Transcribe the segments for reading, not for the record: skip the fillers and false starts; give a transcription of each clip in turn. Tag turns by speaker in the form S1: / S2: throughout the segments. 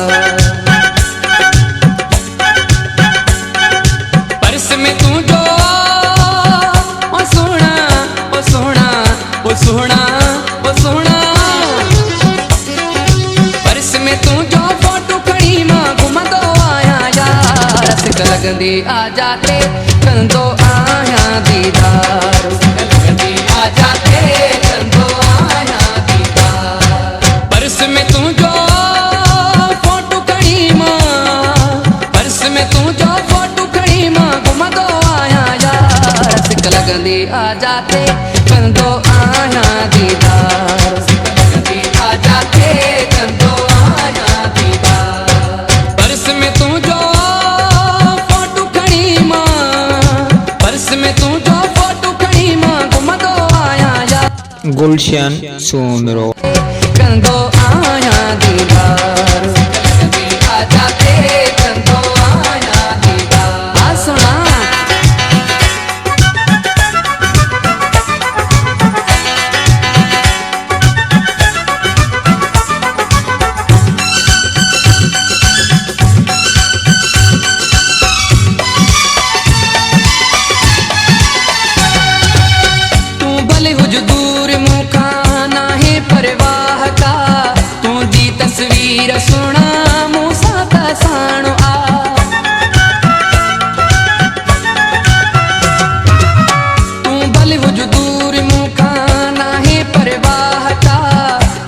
S1: purse में तू जो ओ सोना ओ सोना ओ सोना ओ सोना पर्स में तू जो फोटो खड़ी मां घुमंदो आया यार रसिक लगंदी आ जाते कंदो आया दीदार लगंदी आ जाते कंदो आया दीदार पर्स में तू जो लगंदी आ जाते कंदो आया दीदार लगंदी आ जाते कंदो आया दीदार पर्स में तू जो फोटो खड़ी मां पर्स में तू जो फोटो खड़ी मां घुमंदो आया या
S2: गुलशन सोनरो
S1: कंदो आया दीदार लगंदी आ जाते कंदो आया दीदार आ सुना दूर मुखा ना है परवाह का तू दी तस्वीर सुना मूसा तसाणो आ तू भले हुज दूर मुखा ना है परवाह का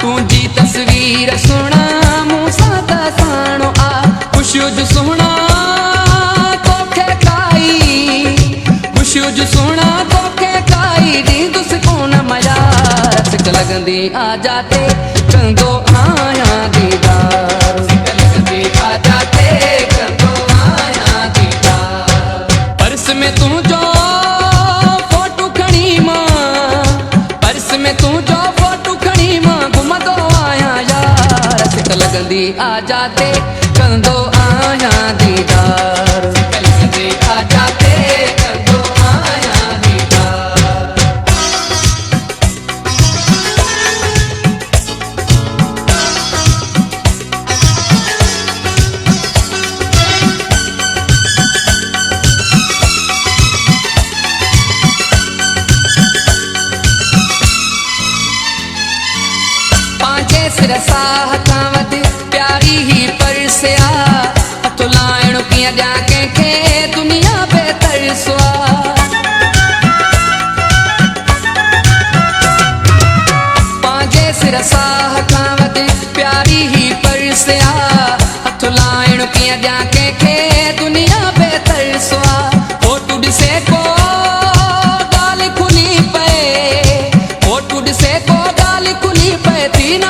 S1: तू दी तस्वीर सुना मूसा तसाणो आ खुशियों जो सुना तोखे काई खुशियों जो सुना तोखे काई दी लगंदी आ जाते कंदो आया दीदार लगंदी आ जाते कंदो आया दीदार पर्स में तू जो फोटो खड़ी मां पर्स में तू जो फोटो खड़ी मां घुमंदो आया यार रसिक लगंदी आ जाते कंदो आया दीदार लगंदी आ जाते कंदो आया दीदार सिरसा हथावत प्यारी ही परसिया हथो लाइण किया जा के दुनिया पे तरसवा पांजे सिरसा हथावत प्यारी ही परसिया हथो लाइण किया जा के दुनिया पे तरसवा फोटो दिसे को गाल खुली पे फोटो दिसे को गाल खुली पे तीन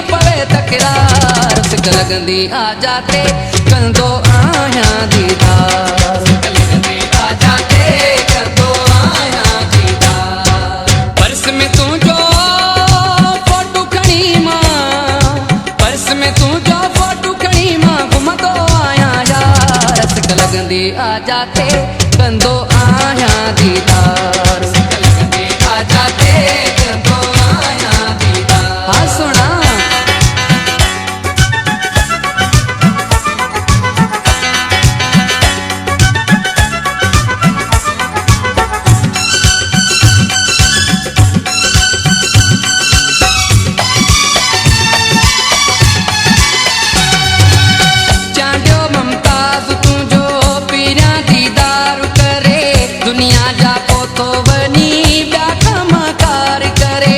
S1: तकरार रसिक लगंदी आ जाते कंदो आया दीदार लगंदी आ जाते कंदो आया दीदार पर्स में तू जो फोटो खड़ी मां पर्स में तू जो फोटो खड़ी मां घुमंदो आया यार रसिक लगंदी आ जाते कंदो आया दीदार लगंदी आ जाते कंदो आया दीदार हाँ सुना दुनिया जाको तो बनी व्याखा मकार करे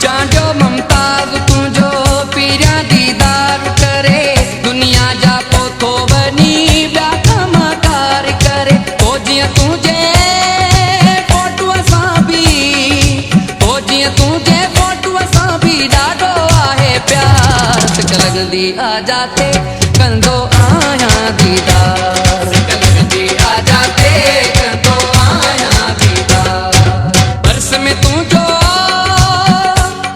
S1: चांदो ममताज तू जो पीरा दीदार करे दुनिया जाको तो बनी व्याखा मकार करे ओ जिया तुझे फोटो असां भी ओ जिया तुझे फोटो असां भी ॾाढो आहे प्यार रसिक लगंदी आ जाते कंदो आया दीदार लगंदी आ जाते कंदो आया दीदार पर्स में तू जो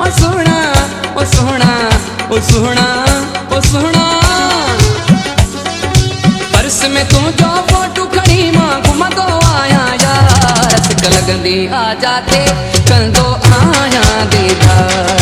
S1: ओ सोना ओ सोना ओ सोना ओ सोना पर्स में तू जो फोटो खड़ी मां घुमंदो आया यार रसिक लगंदी आ जाते कंदो आया दीदार